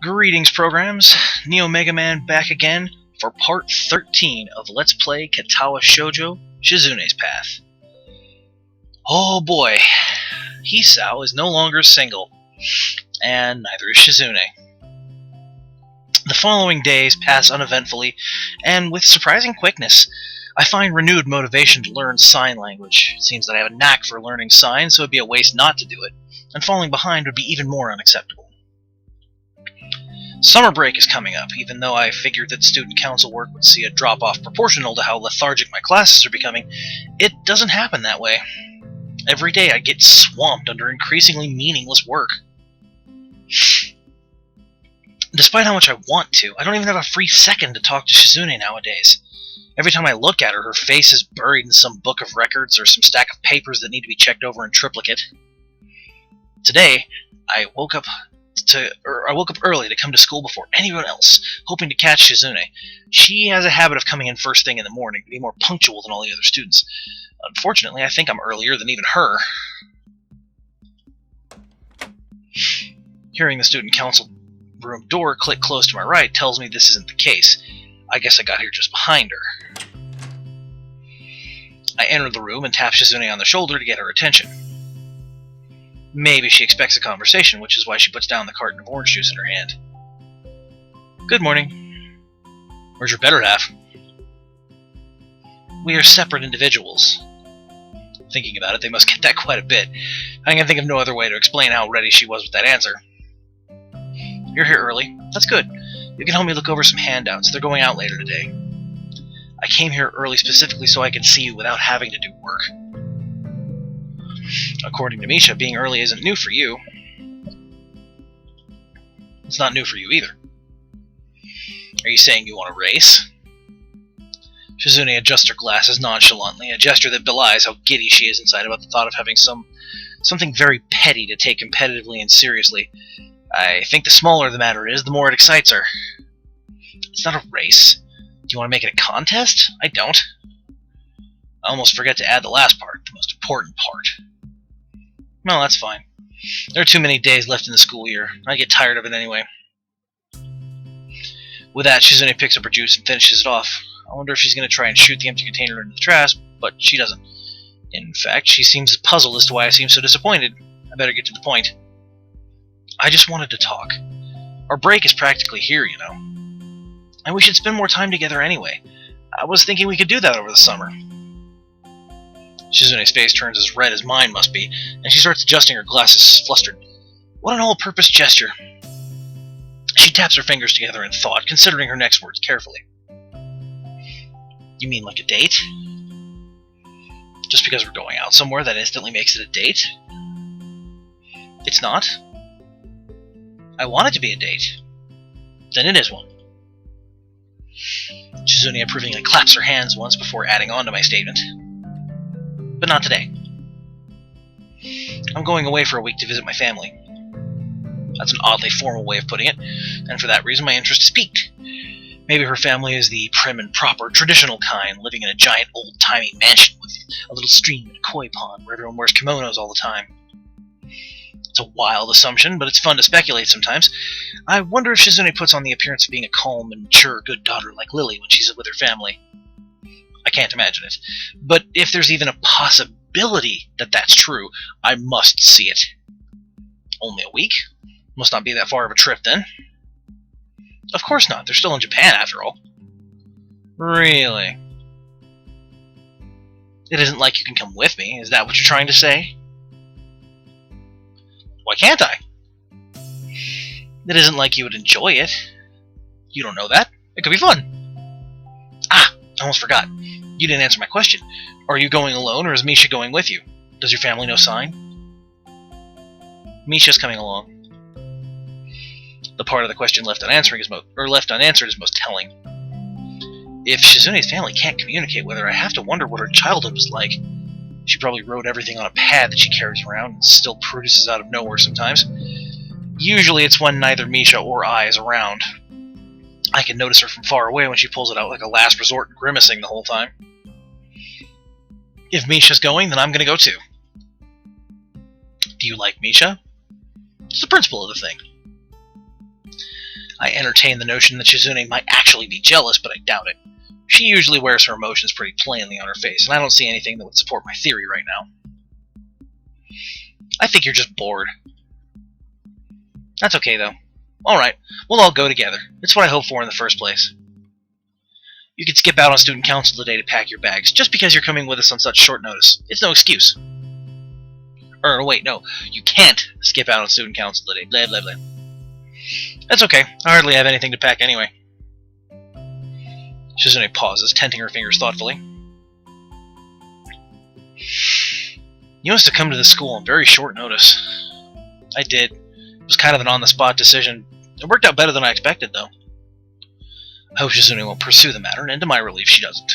Greetings, programs. NeoMegaMan back again for part 13 of Let's Play Katawa Shoujo, Shizune's Path. Oh boy, Hisao is no longer single, and neither is Shizune. The following days pass uneventfully, and with surprising quickness. I find renewed motivation to learn sign language. It seems that I have a knack for learning signs, so it would be a waste not to do it, and falling behind would be even more unacceptable. Summer break is coming up. Even though I figured that student council work would see a drop-off proportional to how lethargic my classes are becoming, it doesn't happen that way. Every day I get swamped under increasingly meaningless work. Despite how much I want to, I don't even have a free second to talk to Shizune nowadays. Every time I look at her, her face is buried in some book of records or some stack of papers that need to be checked over in triplicate. Today, I woke up early to come to school before anyone else, hoping to catch Shizune. She has a habit of coming in first thing in the morning to be more punctual than all the other students. Unfortunately, I think I'm earlier than even her. Hearing the student council room door click close to my right tells me this isn't the case. I guess I got here just behind her. I enter the room and tap Shizune on the shoulder to get her attention. Maybe she expects a conversation, which is why she puts down the carton of orange juice in her hand. Good morning. Where's your better half? We are separate individuals. Thinking about it, they must get that quite a bit. I can think of no other way to explain how ready she was with that answer. You're here early. That's good. You can help me look over some handouts. They're going out later today. I came here early specifically so I could see you without having to do work. According to Misha, being early isn't new for you. It's not new for you either. Are you saying you want to race? Shizune adjusts her glasses nonchalantly, a gesture that belies how giddy she is inside about the thought of having something very petty to take competitively and seriously. I think the smaller the matter is, the more it excites her. It's not a race. Do you want to make it a contest? I don't. I almost forget to add the last part, the most important part. No, that's fine. There are too many days left in the school year. I get tired of it anyway. With that, Shizune picks up her juice and finishes it off. I wonder if she's going to try and shoot the empty container into the trash, but she doesn't. In fact, she seems puzzled as to why I seem so disappointed. I better get to the point. I just wanted to talk. Our break is practically here, you know. And we should spend more time together anyway. I was thinking we could do that over the summer. Shizune's face turns as red as mine must be, and she starts adjusting her glasses, flustered. What an all-purpose gesture. She taps her fingers together in thought, considering her next words carefully. You mean like a date? Just because we're going out somewhere, that instantly makes it a date? It's not. I want it to be a date. Then it is one. Shizune approvingly claps her hands once before adding on to my statement. But not today. I'm going away for a week to visit my family. That's an oddly formal way of putting it, and for that reason my interest is piqued. Maybe her family is the prim and proper, traditional kind, living in a giant old-timey mansion with a little stream and a koi pond where everyone wears kimonos all the time. It's a wild assumption, but it's fun to speculate sometimes. I wonder if Shizune puts on the appearance of being a calm and mature good daughter like Lily when she's with her family. I can't imagine it. But if there's even a possibility that that's true, I must see it. Only a week? Must not be that far of a trip, then. Of course not. They're still in Japan, after all. Really? It isn't like you can come with me. Is that what you're trying to say? Why can't I? It isn't like you would enjoy it. You don't know that. It could be fun. Ah, I almost forgot. You didn't answer my question. Are you going alone, or is Misha going with you? Does your family know sign? Misha's coming along. The part of the question left unanswered is most telling. If Shizune's family can't communicate with her, I have to wonder what her childhood was like. She probably wrote everything on a pad that she carries around and still produces out of nowhere sometimes. Usually it's when neither Misha or I is around. I can notice her from far away when she pulls it out like a last resort, grimacing the whole time. If Misha's going, then I'm going to go too. Do you like Misha? It's the principle of the thing. I entertain the notion that Shizune might actually be jealous, but I doubt it. She usually wears her emotions pretty plainly on her face, and I don't see anything that would support my theory right now. I think you're just bored. That's okay, though. Alright, we'll all go together. It's what I hoped for in the first place. You can skip out on student council today to pack your bags, just because you're coming with us on such short notice. It's no excuse. Wait, no. You can't skip out on student council today. Blah, blah, blah. That's okay. I hardly have anything to pack anyway. Shizune pauses, tenting her fingers thoughtfully. You must have come to the school on very short notice. I did. It was kind of an on-the-spot decision. It worked out better than I expected, though. I hope Shizune won't pursue the matter, and to my relief, she doesn't.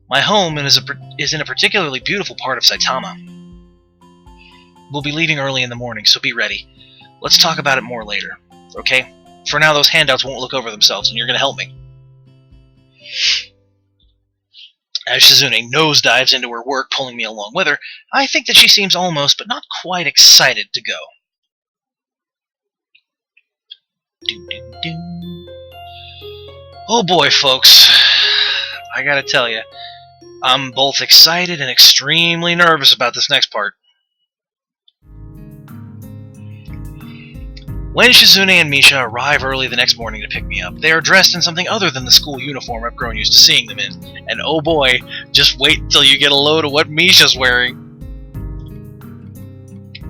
My home is in a particularly beautiful part of Saitama. We'll be leaving early in the morning, so be ready. Let's talk about it more later, okay? For now, those handouts won't look over themselves, and you're going to help me. As Shizune nosedives into her work, pulling me along with her, I think that she seems almost, but not quite, excited to go. Oh boy, folks. I gotta tell you, I'm both excited and extremely nervous about this next part. When Shizune and Misha arrive early the next morning to pick me up, they are dressed in something other than the school uniform I've grown used to seeing them in. And oh boy, just wait until you get a load of what Misha's wearing.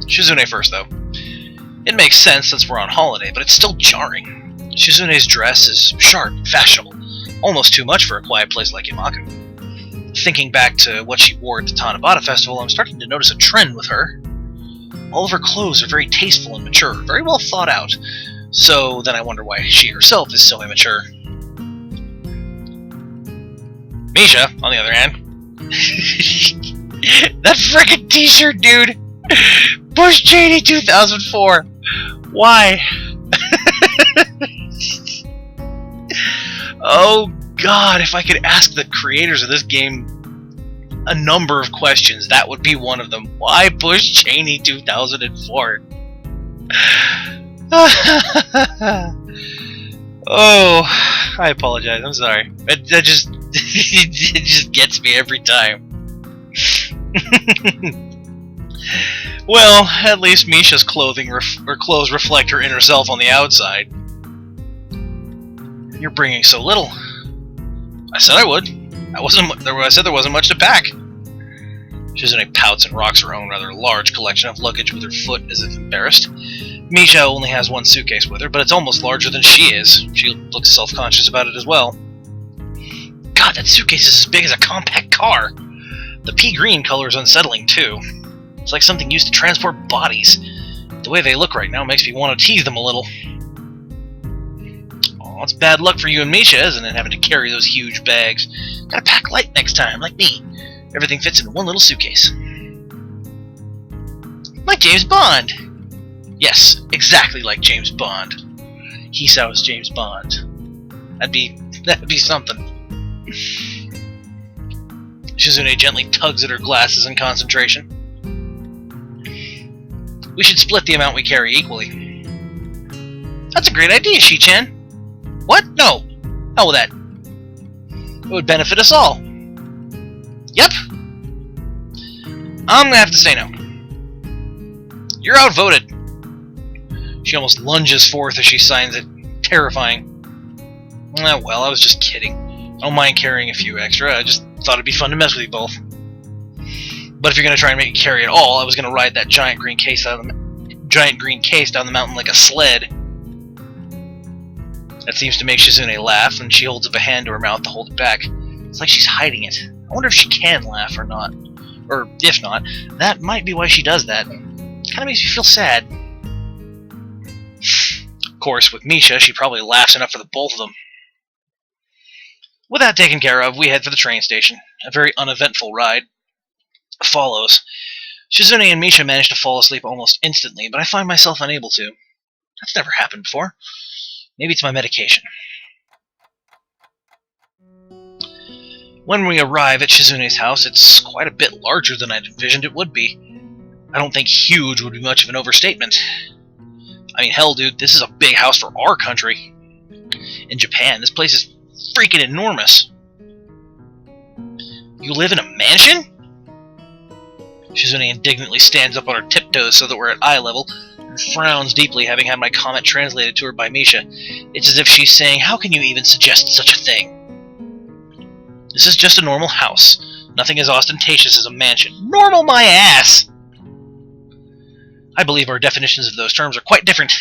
Shizune first, though. It makes sense since we're on holiday, but it's still jarring. Shizune's dress is sharp and fashionable, almost too much for a quiet place like Imaku. Thinking back to what she wore at the Tanabata Festival, I'm starting to notice a trend with her. All of her clothes are very tasteful and mature, very well thought out. So then I wonder why she herself is so immature. Misha, on the other hand, that frickin' t-shirt, dude! Bush Cheney 2004! Why? Oh god, if I could ask the creators of this game a number of questions, that would be one of them. Why Bush Cheney 2004? Oh, I apologize. I'm sorry. It just it just gets me every time. Well, at least Misha's clothes reflect her inner self on the outside. You're bringing so little. I said I would. I said there wasn't much to pack. Shizune pouts and rocks her own rather large collection of luggage with her foot as if embarrassed. Misha only has one suitcase with her, but it's almost larger than she is. She looks self-conscious about it as well. God, that suitcase is as big as a compact car. The pea green color is unsettling, too. It's like something used to transport bodies. The way they look right now makes me want to tease them a little. Oh, it's bad luck for you and Misha, isn't it, having to carry those huge bags? Gotta pack light next time, like me. Everything fits in one little suitcase. Like James Bond! Yes, exactly like James Bond. HISAO'S James Bond. That'd be something. Shizune gently tugs at her glasses in concentration. We should split the amount we carry equally. That's a great idea, Shi-chan. What? No. Hell with that. It would benefit us all. Yep. I'm gonna have to say no. You're outvoted. She almost lunges forth as she signs it. Terrifying. Well, I was just kidding. I don't mind carrying a few extra. I just thought it'd be fun to mess with you both. But if you're gonna try and make me carry it all, I was gonna ride that giant green case down the mountain like a sled. That seems to make Shizune laugh, and she holds up a hand to her mouth to hold it back. It's like she's hiding it. I wonder if she can laugh or not. Or if not, that might be why she does that. It kinda makes me feel sad. Of course, with Misha, she probably laughs enough for the both of them. With that taken care of, we head for the train station. A very uneventful ride follows. Shizune and Misha manage to fall asleep almost instantly, but I find myself unable to. That's never happened before. Maybe it's my medication. When we arrive at Shizune's house, it's quite a bit larger than I'd envisioned it would be. I don't think huge would be much of an overstatement. I mean, hell, dude, this is a big house for our country. In Japan, this place is freaking enormous. You live in a mansion? Shizune indignantly stands up on her tiptoes so that we're at eye level, and frowns deeply, having had my comment translated to her by Misha. It's as if she's saying, how can you even suggest such a thing? This is just a normal house. Nothing as ostentatious as a mansion. Normal my ass! I believe our definitions of those terms are quite different.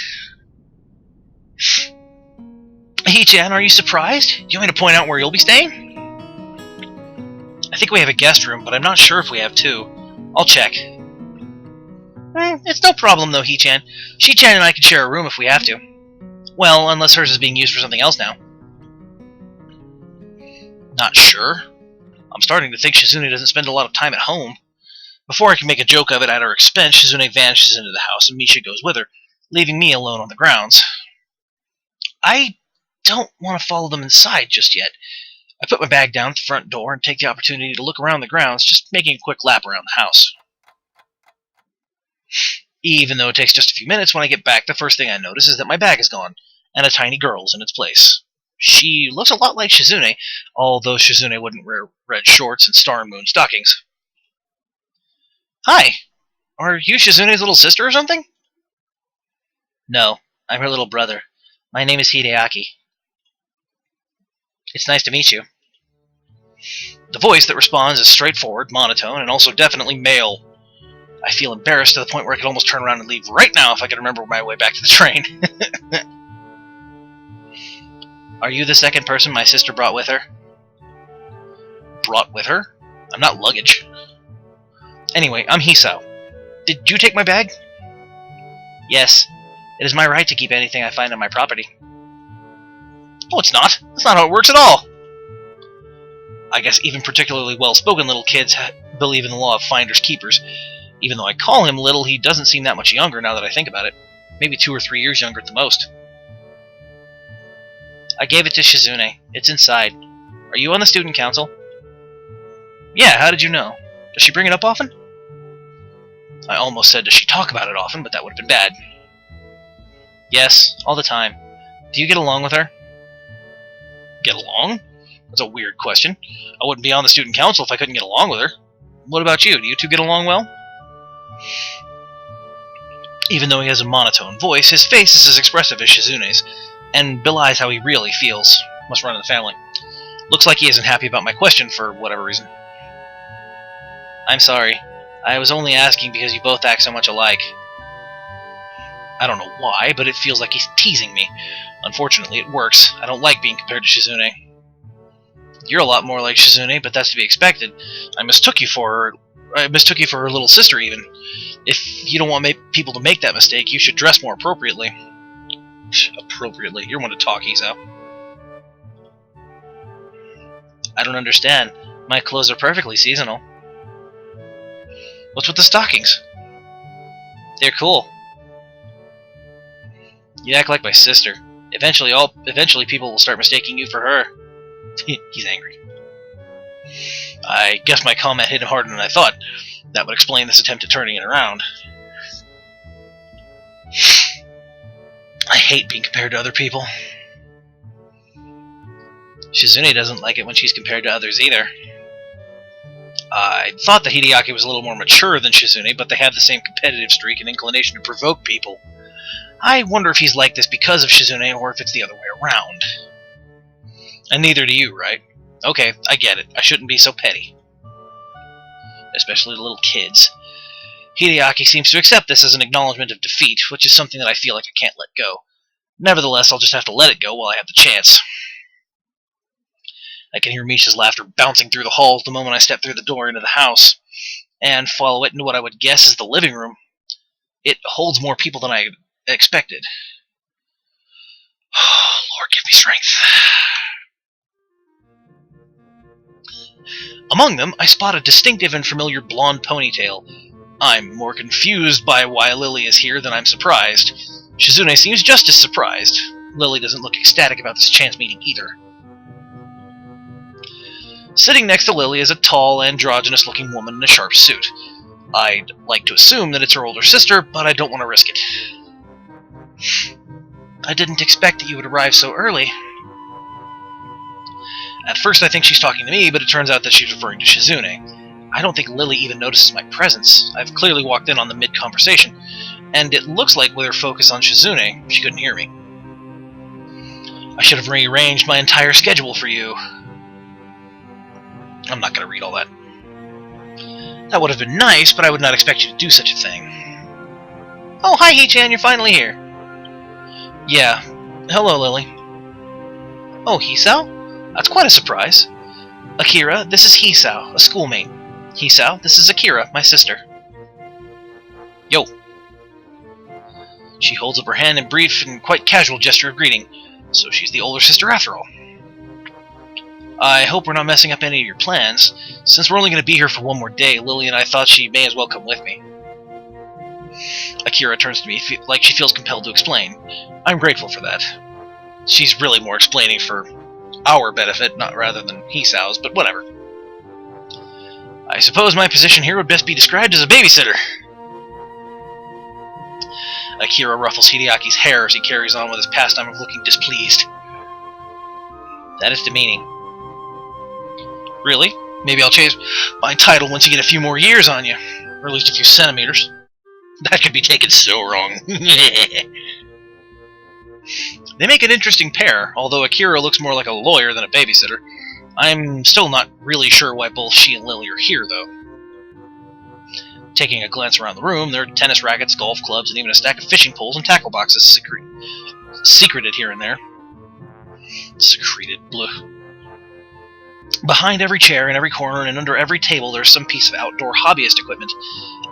Hee-chan, are you surprised? Do you want me to point out where you'll be staying? I think we have a guest room, but I'm not sure if we have two. I'll check. It's no problem though, Hee-chan. Shi-chan and I can share a room if we have to. Well, unless hers is being used for something else now. Not sure. I'm starting to think Shizune doesn't spend a lot of time at home. Before I can make a joke of it at her expense, Shizune vanishes into the house and Misha goes with her, leaving me alone on the grounds. I don't want to follow them inside just yet. I put my bag down at the front door and take the opportunity to look around the grounds, just making a quick lap around the house. Even though it takes just a few minutes, when I get back, the first thing I notice is that my bag is gone, and a tiny girl's in its place. She looks a lot like Shizune, although Shizune wouldn't wear red shorts and star and moon stockings. Hi! Are you Shizune's little sister or something? No, I'm her little brother. My name is Hideaki. It's nice to meet you. The voice that responds is straightforward, monotone, and also definitely male. I feel embarrassed to the point where I could almost turn around and leave right now if I could remember my way back to the train. Are you the second person my sister brought with her? Brought with her? I'm not luggage. Anyway, I'm Hisao. Did you take my bag? Yes. It is my right to keep anything I find on my property. No, it's not. That's not how it works at all. I guess even particularly well-spoken little kids believe in the law of finders keepers. Even though I call him little, he doesn't seem that much younger now that I think about it. Maybe 2 or 3 years younger at the most. I gave it to Shizune. It's inside. Are you on the student council? Yeah, how did you know? Does she bring it up often? I almost said, does she talk about it often, but that would have been bad. Yes, all the time. Do you get along with her? Get along? That's a weird question. I wouldn't be on the student council if I couldn't get along with her. What about you? Do you two get along well? Even though he has a monotone voice, his face is as expressive as Shizune's, and belies how he really feels. Must run in the family. Looks like he isn't happy about my question for whatever reason. I'm sorry. I was only asking because you both act so much alike. I don't know why, but it feels like he's teasing me. Unfortunately, it works. I don't like being compared to Shizune. You're a lot more like Shizune, but that's to be expected. I mistook you for her little sister, even. If you don't want people to make that mistake, you should dress more appropriately. Appropriately? You're one to talk, Hisao. I don't understand. My clothes are perfectly seasonal. What's with the stockings? They're cool. You act like my sister. Eventually people will start mistaking you for her. He's angry. I guess my comment hit him harder than I thought. That would explain this attempt at turning it around. I hate being compared to other people. Shizune doesn't like it when she's compared to others either. I thought that Hideaki was a little more mature than Shizune, but they have the same competitive streak and inclination to provoke people. I wonder if he's like this because of Shizune, or if it's the other way around. And neither do you, right? Okay, I get it. I shouldn't be so petty. Especially the little kids. Hideaki seems to accept this as an acknowledgement of defeat, which is something that I feel like I can't let go. Nevertheless, I'll just have to let it go while I have the chance. I can hear Misha's laughter bouncing through the halls the moment I step through the door into the house, and follow it into what I would guess is the living room. It holds more people than I expected. Lord, give me strength. Among them, I spot a distinctive and familiar blonde ponytail. I'm more confused by why Lily is here than I'm surprised. Shizune seems just as surprised. Lily doesn't look ecstatic about this chance meeting either. Sitting next to Lily is a tall, androgynous-looking woman in a sharp suit. I'd like to assume that it's her older sister, but I don't want to risk it. I didn't expect that you would arrive so early. At first I think she's talking to me, but it turns out that she's referring to Shizune. I don't think Lily even notices my presence. I've clearly walked in on the mid-conversation, and it looks like with her focus on Shizune, she couldn't hear me. I should have rearranged my entire schedule for you. I'm not going to read all that. That would have been nice, but I would not expect you to do such a thing. Oh, hi, Hee-chan, you're finally here. Yeah. Hello, Lily. Oh, Hisao? That's quite a surprise. Akira, this is Hisao, a schoolmate. Hisao, this is Akira, my sister. Yo. She holds up her hand in brief and quite casual gesture of greeting. So she's the older sister after all. I hope we're not messing up any of your plans. Since we're only going to be here for one more day, Lily and I thought she may as well come with me. Akira turns to me like she feels compelled to explain. I'm grateful for that. She's really more explaining for our benefit, not rather than Hisao's, but whatever. I suppose my position here would best be described as a babysitter. Akira ruffles Hideaki's hair as he carries on with his pastime of looking displeased. That is demeaning. Really? Maybe I'll change my title once you get a few more years on you. Or at least a few centimeters. That could be taken so wrong. They make an interesting pair, although Akira looks more like a lawyer than a babysitter. I'm still not really sure why both she and Lily are here, though. Taking a glance around the room, there are tennis rackets, golf clubs, and even a stack of fishing poles and tackle boxes secreted here and there. Secreted, bleh. Behind every chair, in every corner, and under every table, there's some piece of outdoor hobbyist equipment.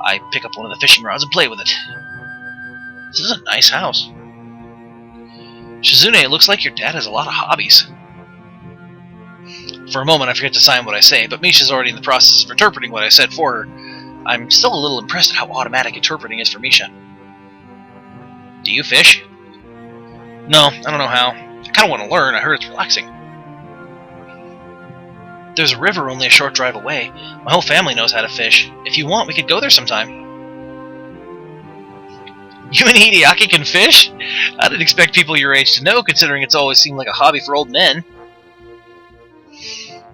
I pick up one of the fishing rods and play with it. This is a nice house. Shizune, it looks like your dad has a lot of hobbies. For a moment, I forget to sign what I say, but Misha's already in the process of interpreting what I said for her. I'm still a little impressed at how automatic interpreting is for Misha. Do you fish? No, I don't know how. I kind of want to learn. I heard it's relaxing. There's a river only a short drive away. My whole family knows how to fish. If you want, we could go there sometime. You and Hideaki can fish? I didn't expect people your age to know, considering it's always seemed like a hobby for old men.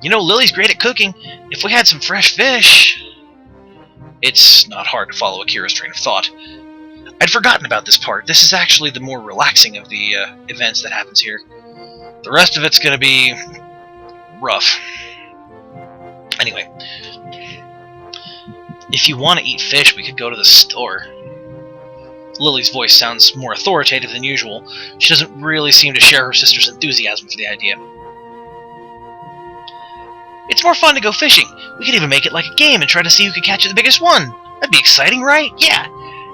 You know, Lily's great at cooking. If we had some fresh fish... It's not hard to follow Akira's train of thought. I'd forgotten about this part. This is actually the more relaxing of the events that happens here. The rest of it's going to be... rough. Anyway. If you want to eat fish, we could go to the store. Lily's voice sounds more authoritative than usual. She doesn't really seem to share her sister's enthusiasm for the idea. It's more fun to go fishing. We could even make it like a game and try to see who can catch the biggest one. That'd be exciting, right? Yeah.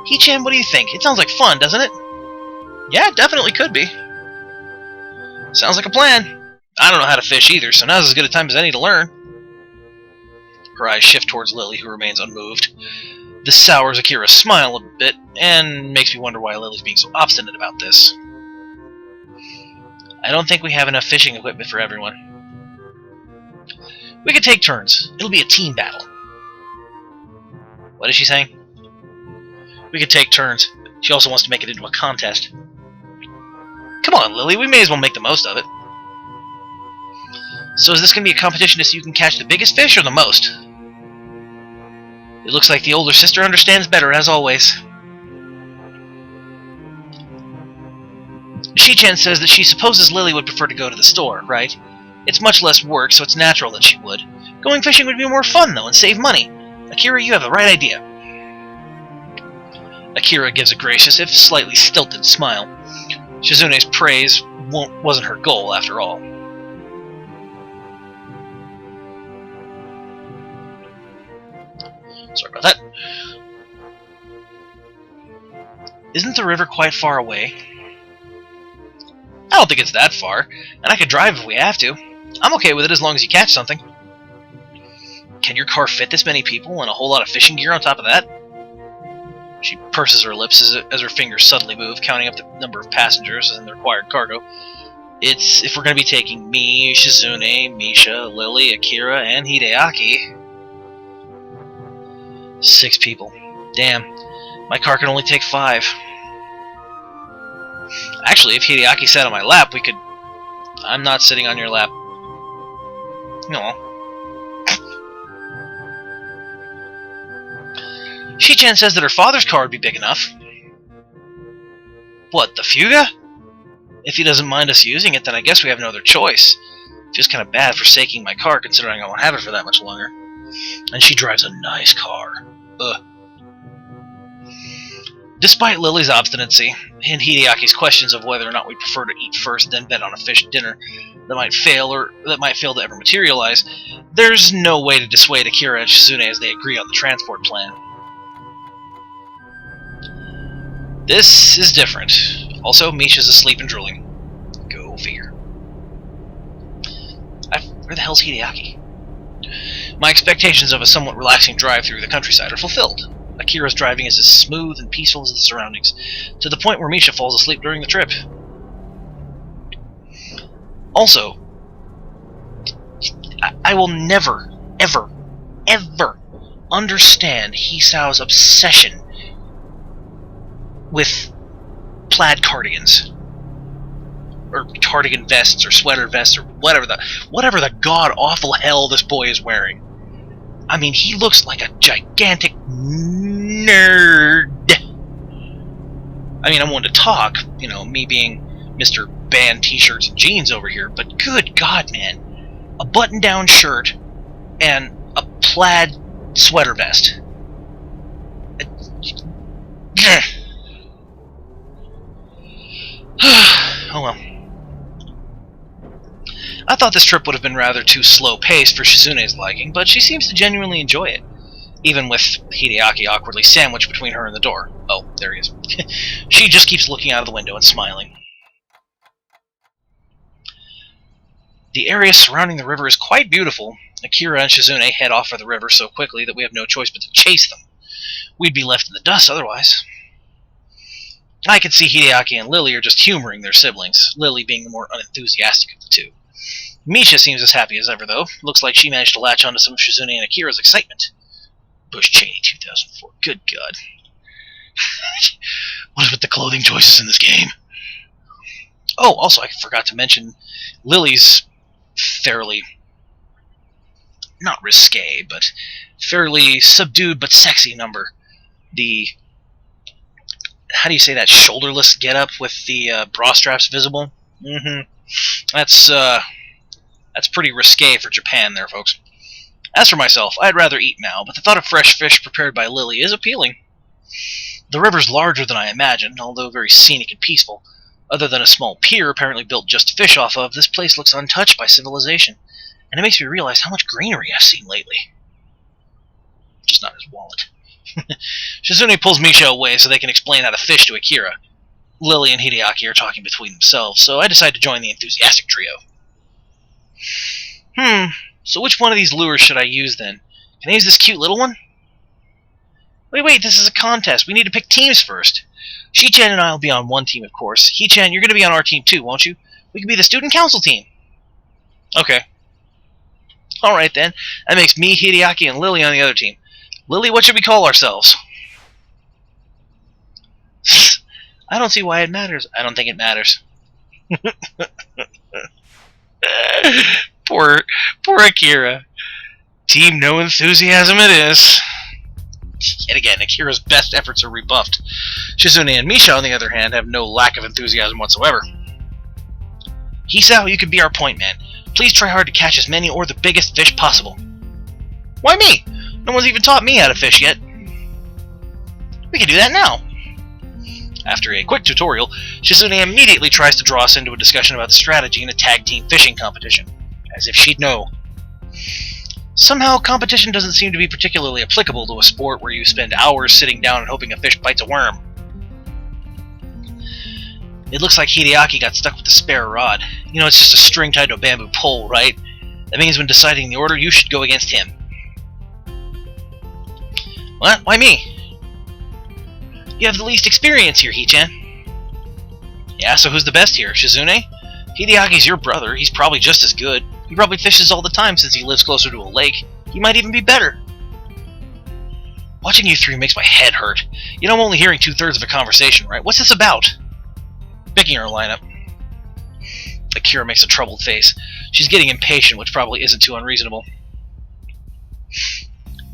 Hee-chan, what do you think? It sounds like fun, doesn't it? Yeah, it definitely could be. Sounds like a plan. I don't know how to fish either, so now's as good a time as any to learn. Her eyes shift towards Lily, who remains unmoved. This sours Akira's smile a bit, and makes me wonder why Lily's being so obstinate about this. I don't think we have enough fishing equipment for everyone. We could take turns. It'll be a team battle. What is she saying? We could take turns. She also wants to make it into a contest. Come on, Lily, we may as well make the most of it. So is this going to be a competition to see who can catch the biggest fish or the most? It looks like the older sister understands better, as always. Shi-chan says that she supposes Lily would prefer to go to the store, right? It's much less work, so it's natural that she would. Going fishing would be more fun, though, and save money. Akira, you have the right idea. Akira gives a gracious, if slightly stilted, smile. Shizune's praise wasn't her goal, after all. Sorry about that. Isn't the river quite far away? I don't think it's that far, and I could drive if we have to. I'm okay with it as long as you catch something. Can your car fit this many people and a whole lot of fishing gear on top of that? She purses her lips as her fingers suddenly move, counting up the number of passengers and the required cargo. It's if we're going to be taking me, Shizune, Misha, Lily, Akira, and Hideaki. 6 people. Damn. My car can only take 5. Actually, if Hideaki sat on my lap, we could... I'm not sitting on your lap. No. Shi-chan says that her father's car would be big enough. What, the Fuga? If he doesn't mind us using it, then I guess we have no other choice. Feels kind of bad forsaking my car, considering I won't have it for that much longer. And she drives a nice car. Ugh. Despite Lily's obstinacy, and Hideaki's questions of whether or not we prefer to eat first, then bet on a fish dinner that might fail to ever materialize, there's no way to dissuade Akira and Shizune as they agree on the transport plan. This is different. Also, Misha's asleep and drooling. Go figure. Where the hell's Hideaki? My expectations of a somewhat relaxing drive through the countryside are fulfilled. Akira's driving is as smooth and peaceful as the surroundings, to the point where Misha falls asleep during the trip. Also, I will never, ever, ever understand Hisao's obsession with plaid cardigans, or cardigan vests, or sweater vests, or whatever the god-awful hell this boy is wearing. I mean, he looks like a gigantic nerd. I mean, I'm one to talk, you know, me being Mr. Band t-shirts and jeans over here, but good God, man. A button-down shirt and a plaid sweater vest. Oh well. I thought this trip would have been rather too slow-paced for Shizune's liking, but she seems to genuinely enjoy it, even with Hideaki awkwardly sandwiched between her and the door. Oh, there he is. She just keeps looking out of the window and smiling. The area surrounding the river is quite beautiful. Akira and Shizune head off for the river so quickly that we have no choice but to chase them. We'd be left in the dust otherwise. I can see Hideaki and Lily are just humoring their siblings, Lily being the more unenthusiastic of the two. Misha seems as happy as ever, though. Looks like she managed to latch onto some of Shizune and Akira's excitement. Bush Cheney 2004. Good God. What is with the clothing choices in this game? Oh, also, I forgot to mention Lily's fairly, not risque, but fairly subdued but sexy number. The, how do you say that, shoulderless getup with the bra straps visible? That's pretty risque for Japan there, folks. As for myself, I'd rather eat now, but the thought of fresh fish prepared by Lily is appealing. The river's larger than I imagined, although very scenic and peaceful. Other than a small pier apparently built just to fish off of, this place looks untouched by civilization, and it makes me realize how much greenery I've seen lately. Just not his wallet. Shizune pulls Misha away so they can explain how to fish to Akira. Lily and Hideaki are talking between themselves, so I decide to join the enthusiastic trio. So which one of these lures should I use then? Can I use this cute little one? Wait, this is a contest. We need to pick teams first. Shi-chan and I will be on one team, of course. Hi-chan, you're going to be on our team too, won't you? We can be the student council team. Okay. Alright then. That makes me, Hideaki, and Lily on the other team. Lily, what should we call ourselves? I don't see why it matters. I don't think it matters. Poor Akira. Team no enthusiasm it is. Yet again, Akira's best efforts are rebuffed. Shizune and Misha, on the other hand, have no lack of enthusiasm whatsoever. Hisao, you can be our point man. Please try hard to catch as many or the biggest fish possible. Why me? No one's even taught me how to fish yet. We can do that now. After a quick tutorial, Shizune immediately tries to draw us into a discussion about the strategy in a tag team fishing competition. As if she'd know. Somehow, competition doesn't seem to be particularly applicable to a sport where you spend hours sitting down and hoping a fish bites a worm. It looks like Hideaki got stuck with the spare rod. You know, it's just a string tied to a bamboo pole, right? That means when deciding the order, you should go against him. What? Why me? You have the least experience here, Hi-chan. Yeah, so who's the best here? Shizune? Hideaki's your brother. He's probably just as good. He probably fishes all the time since he lives closer to a lake. He might even be better. Watching you three makes my head hurt. You know, I'm only hearing 2/3 of a conversation, right? What's this about? Picking her lineup. Akira makes a troubled face. She's getting impatient, which probably isn't too unreasonable.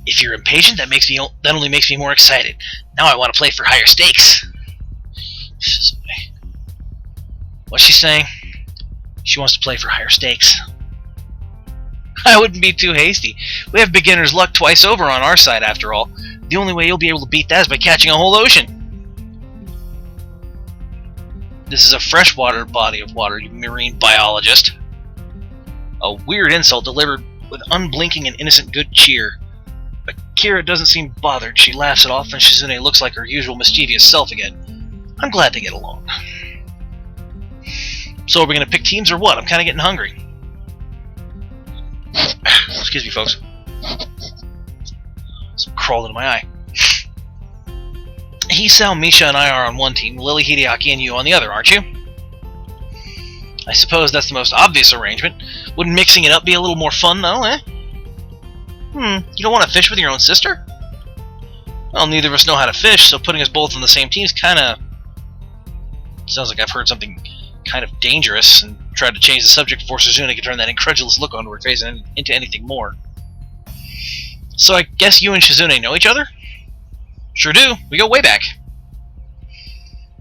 If you're impatient, that only makes me more excited. Now I want to play for higher stakes. What's she saying? She wants to play for higher stakes. I wouldn't be too hasty. We have beginner's luck twice over on our side, after all. The only way you'll be able to beat that is by catching a whole ocean. This is a freshwater body of water, you marine biologist. A weird insult delivered with unblinking and innocent good cheer. Akira doesn't seem bothered. She laughs it off, and Shizune looks like her usual mischievous self again. I'm glad they get along. So are we going to pick teams or what? I'm kind of getting hungry. Excuse me, folks. Some crawled into my eye. Hisao, Misha, and I are on one team. Lily, Hideaki, and you on the other, aren't you? I suppose that's the most obvious arrangement. Wouldn't mixing it up be a little more fun, though, eh? You don't want to fish with your own sister? Well, neither of us know how to fish, so putting us both on the same team is kinda... Sounds like I've heard something kind of dangerous, and tried to change the subject before Shizune could turn that incredulous look onto her face and into anything more. So I guess you and Shizune know each other? Sure do. We go way back.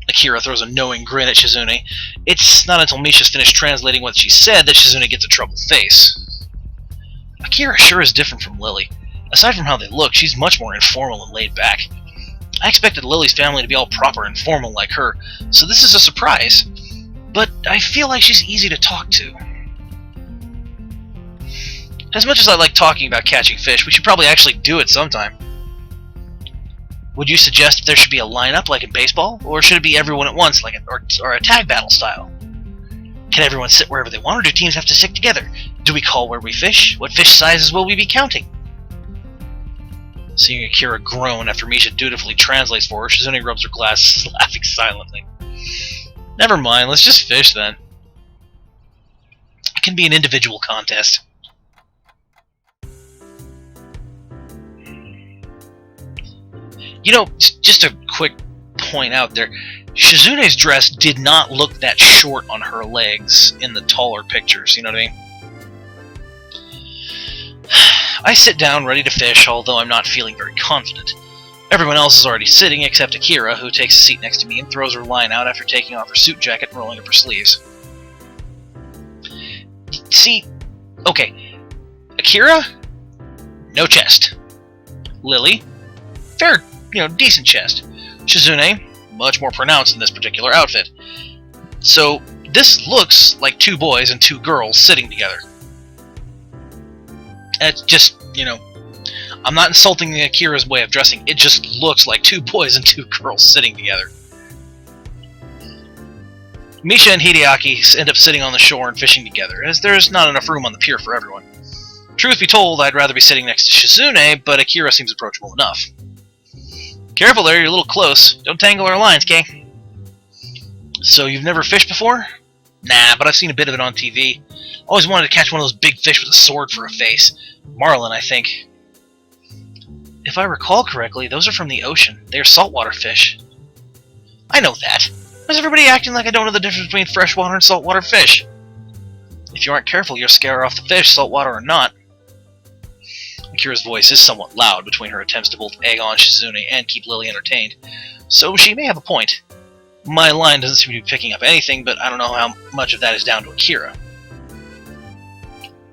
Akira throws a knowing grin at Shizune. It's not until Misha's finished translating what she said that Shizune gets a troubled face. Akira sure is different from Lily. Aside from how they look, she's much more informal and laid back. I expected Lily's family to be all proper and formal like her, so this is a surprise. But I feel like she's easy to talk to. As much as I like talking about catching fish, we should probably actually do it sometime. Would you suggest that there should be a lineup like in baseball, or should it be everyone at once, like or a tag battle style? Can everyone sit wherever they want, or do teams have to stick together? Do we call where we fish? What fish sizes will we be counting? Seeing Akira groan after Misha dutifully translates for her, Shizune rubs her glasses, laughing silently. Never mind, let's just fish then. It can be an individual contest. You know, just a quick point out there, Shizune's dress did not look that short on her legs in the taller pictures, you know what I mean? I sit down ready to fish, although I'm not feeling very confident. Everyone else is already sitting except Akira, who takes a seat next to me and throws her line out after taking off her suit jacket and rolling up her sleeves. See, okay, Akira, no chest. Lily, fair, decent chest. Shizune, much more pronounced in this particular outfit. So, this looks like two boys and two girls sitting together. And it's just, I'm not insulting Akira's way of dressing, it just looks like two boys and two girls sitting together. Misha and Hideaki end up sitting on the shore and fishing together, as there's not enough room on the pier for everyone. Truth be told, I'd rather be sitting next to Shizune, but Akira seems approachable enough. Careful there, you're a little close. Don't tangle our lines, Kay. So you've never fished before? Nah, but I've seen a bit of it on TV. Always wanted to catch one of those big fish with a sword for a face. Marlin, I think. If I recall correctly, those are from the ocean. They are saltwater fish. I know that. Why is everybody acting like I don't know the difference between freshwater and saltwater fish? If you aren't careful, you'll scare off the fish, saltwater or not. Akira's voice is somewhat loud between her attempts to both egg on Shizune and keep Lily entertained, so she may have a point. My line doesn't seem to be picking up anything, but I don't know how much of that is down to Akira.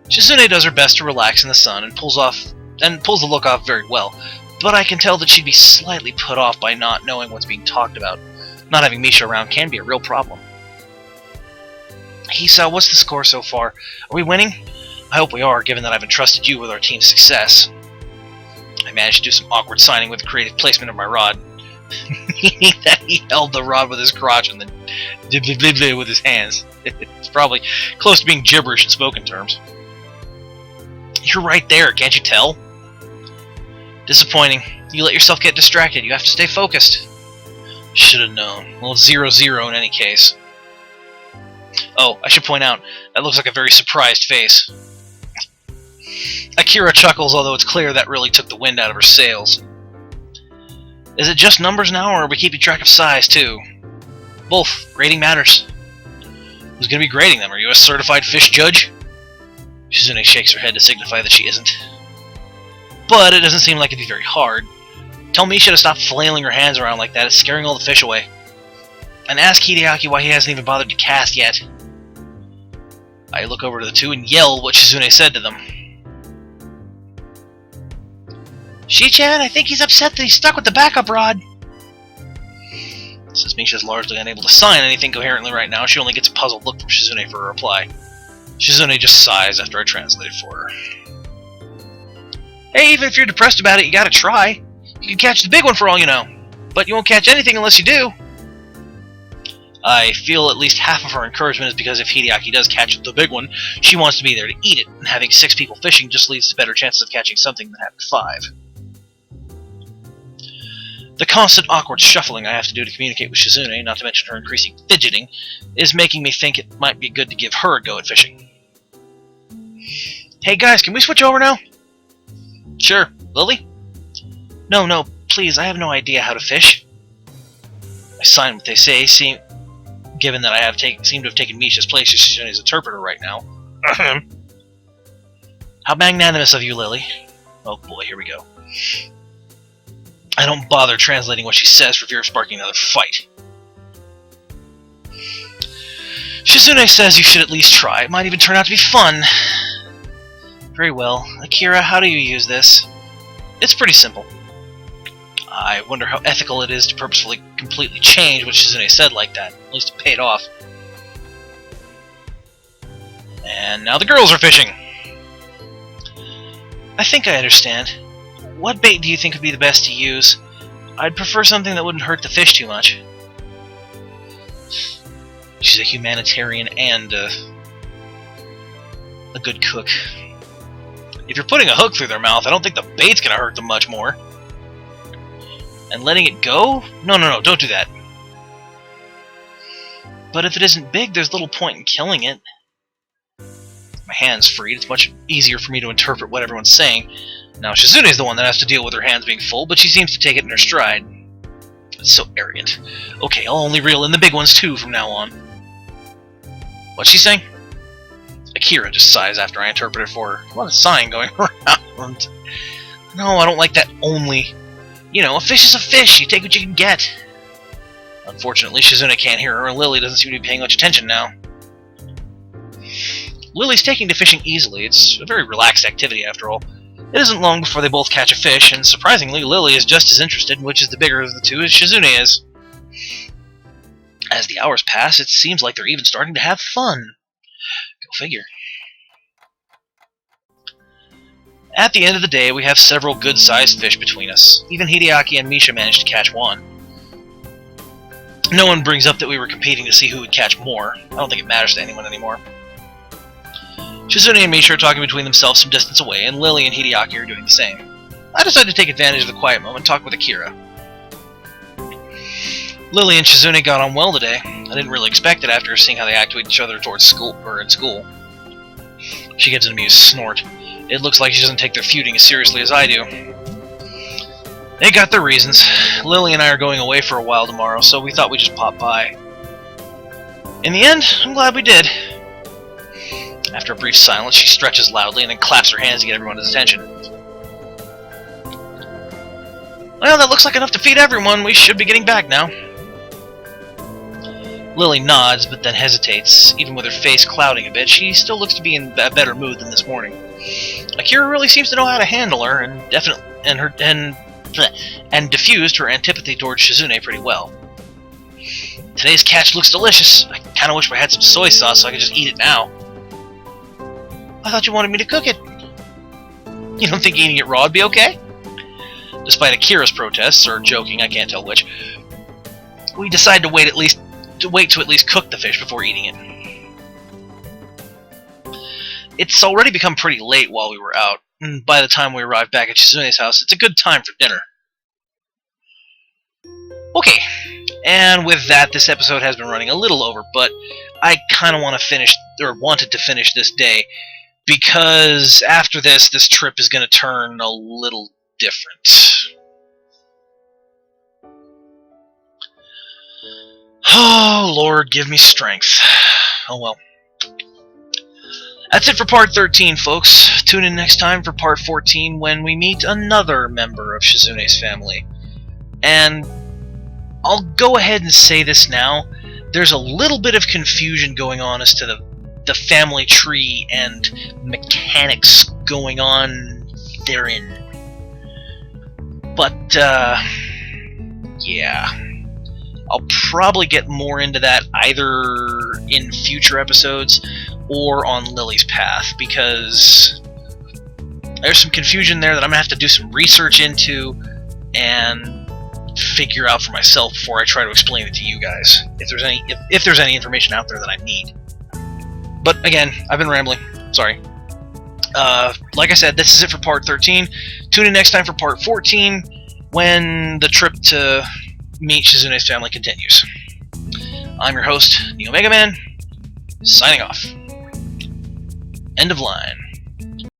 Shizune does her best to relax in the sun and pulls the look off very well, but I can tell that she'd be slightly put off by not knowing what's being talked about. Not having Misha around can be a real problem. Hisao, what's the score so far? Are we winning? I hope we are, given that I've entrusted you with our team's success. I managed to do some awkward signing with the creative placement of my rod. Meaning that he held the rod with his crotch and then dib with his hands. It's probably close to being gibberish in spoken terms. You're right there, can't you tell? Disappointing. You let yourself get distracted. You have to stay focused. Should have known. Well, it's 0-0 in any case. Oh, I should point out, that looks like a very surprised face. Akira chuckles, although it's clear that really took the wind out of her sails. Is it just numbers now, or are we keeping track of size, too? Both. Grading matters. Who's going to be grading them? Are you a certified fish judge? Shizune shakes her head to signify that she isn't. But it doesn't seem like it'd be very hard. Tell Misha to stop flailing her hands around like that. It's scaring all the fish away. And ask Hideaki why he hasn't even bothered to cast yet. I look over to the two and yell what Shizune said to them. Shi-chan, I think he's upset that he's stuck with the backup rod. Since Misha's largely unable to sign anything coherently right now, she only gets a puzzled look from Shizune for a reply. Shizune just sighs after I translate it for her. Hey, even if you're depressed about it, you gotta try. You can catch the big one for all you know. But you won't catch anything unless you do. I feel at least half of her encouragement is because if Hideaki does catch the big one, she wants to be there to eat it, and having 6 people fishing just leads to better chances of catching something than having 5. The constant awkward shuffling I have to do to communicate with Shizune, not to mention her increasing fidgeting, is making me think it might be good to give her a go at fishing. Hey guys, can we switch over now? Sure. Lily? No, please, I have no idea how to fish. I sign what they say, given that I seem to have taken Misha's place as Shizune's interpreter right now. How magnanimous of you, Lily. Oh boy, here we go. I don't bother translating what she says for fear of sparking another fight. Shizune says you should at least try. It might even turn out to be fun. Very well. Akira, how do you use this? It's pretty simple. I wonder how ethical it is to purposefully completely change what Shizune said like that. At least it paid off. And now the girls are fishing. I think I understand. What bait do you think would be the best to use? I'd prefer something that wouldn't hurt the fish too much. She's a humanitarian and a good cook. If you're putting a hook through their mouth, I don't think the bait's gonna hurt them much more. And letting it go? No, don't do that. But if it isn't big, there's little point in killing it. My hand's freed, it's much easier for me to interpret what everyone's saying. Now, Shizune's the one that has to deal with her hands being full, but she seems to take it in her stride. It's so arrogant. Okay, I'll only reel in the big ones too from now on. What's she saying? Akira just sighs after I interpret it for her. A lot of sighing going around. No, I don't like that only. You know, a fish is a fish. You take what you can get. Unfortunately, Shizune can't hear her, and Lily doesn't seem to be paying much attention now. Lily's taking to fishing easily. It's a very relaxed activity, after all. It isn't long before they both catch a fish, and surprisingly, Lily is just as interested in which is the bigger of the two as Shizune is. As the hours pass, it seems like they're even starting to have fun. Go figure. At the end of the day, we have several good-sized fish between us. Even Hideaki and Misha managed to catch one. No one brings up that we were competing to see who would catch more. I don't think it matters to anyone anymore. Shizune and Misha are talking between themselves some distance away, and Lily and Hideaki are doing the same. I decided to take advantage of the quiet moment and talk with Akira. Lily and Shizune got on well today. I didn't really expect it after seeing how they act with each other towards school, or in school. She gives an amused snort. It looks like she doesn't take their feuding as seriously as I do. They got their reasons. Lily and I are going away for a while tomorrow, so we thought we'd just pop by. In the end, I'm glad we did. After a brief silence, she stretches loudly and then claps her hands to get everyone's attention. Well, that looks like enough to feed everyone. We should be getting back now. Lily nods, but then hesitates. Even with her face clouding a bit, she still looks to be in a better mood than this morning. Akira really seems to know how to handle her, and diffused her antipathy towards Shizune pretty well. Today's catch looks delicious. I kinda wish we had some soy sauce so I could just eat it now. I thought you wanted me to cook it. You don't think eating it raw would be okay? Despite Akira's protests, or joking, I can't tell which, we decided to wait to at least cook the fish before eating it. It's already become pretty late while we were out, and by the time we arrived back at Shizune's house, it's a good time for dinner. Okay, and with that, this episode has been running a little over, but I kind of wanted to finish this day, because after this trip is going to turn a little different. Oh, Lord, give me strength. Oh well. That's it for part 13, folks. Tune in next time for part 14 when we meet another member of Shizune's family. And I'll go ahead and say this now. There's a little bit of confusion going on as to the family tree and mechanics going on therein. But, yeah. I'll probably get more into that either in future episodes or on Lily's Path, because there's some confusion there that I'm going to have to do some research into and figure out for myself before I try to explain it to you guys, if there's any information out there that I need. But again, I've been rambling. Sorry. Like I said, this is it for part 13. Tune in next time for part 14 when the trip to meet Shizune's family continues. I'm your host, NeoMegaMan, signing off. End of line.